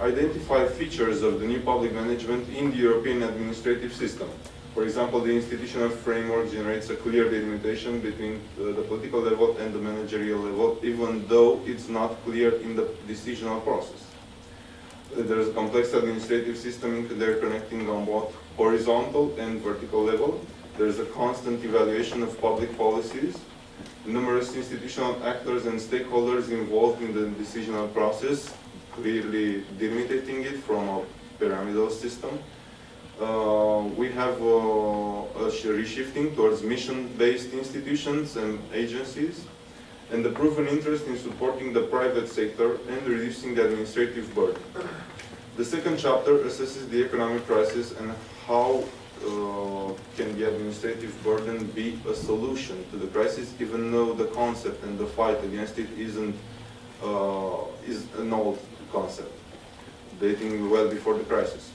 identify features of the new public management in the European administrative system. For example, the institutional framework generates a clear delimitation between the political level and the managerial level, even though it's not clear in the decisional process. There's a complex administrative system interconnecting on both horizontal and vertical level. There's a constant evaluation of public policies, numerous institutional actors and stakeholders involved in the decisional process, clearly delimiting it from a pyramidal system. We have a reshifting towards mission-based institutions and agencies, and the proven interest in supporting the private sector and reducing the administrative burden. The second chapter assesses the economic crisis and how can the administrative burden be a solution to the crisis, even though the concept and the fight against it is an old concept, dating well before the crisis.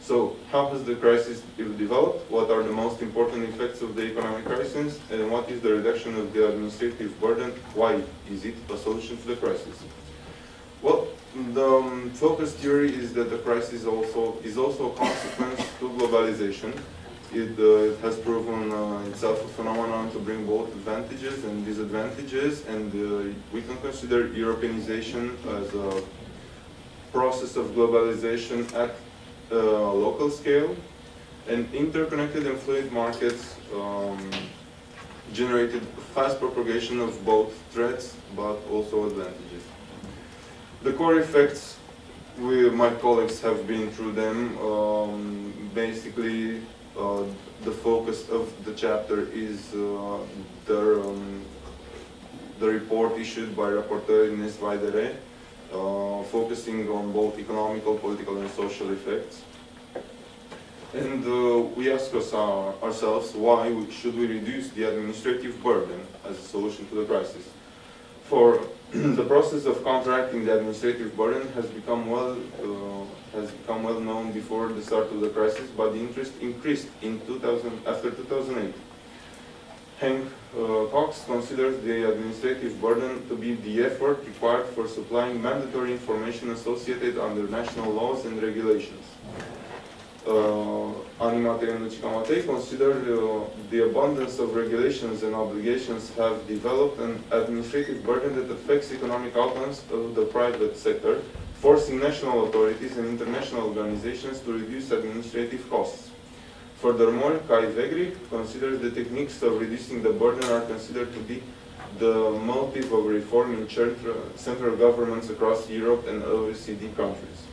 So, how has the crisis developed? What are the most important effects of the economic crisis? And what is the reduction of the administrative burden? Why is it a solution to the crisis? Well, the focus theory is that the crisis is also a consequence to globalization. It has proven itself a phenomenon to bring both advantages and disadvantages, and we can consider Europeanization as a process of globalization at local scale, and interconnected and fluid markets generated fast propagation of both threats but also advantages. The core effects, my colleagues have been through them. Basically, the focus of the chapter is the report issued by Rapporteur Ines Vaidere, focusing on both economical, political and social effects. And we ask ourselves, why should we reduce the administrative burden as a solution to the crisis? For the process of counteracting the administrative burden has become well known before the start of the crisis, but the interest increased in after 2008. Hank Cox considers the administrative burden to be the effort required for supplying mandatory information associated under national laws and regulations. Animate and Lucicamatei consider the abundance of regulations and obligations have developed an administrative burden that affects economic outcomes of the private sector, forcing national authorities and international organizations to reduce administrative costs. Furthermore, Kai Vegri considers the techniques of reducing the burden are considered to be the motive of reform in central governments across Europe and OECD countries.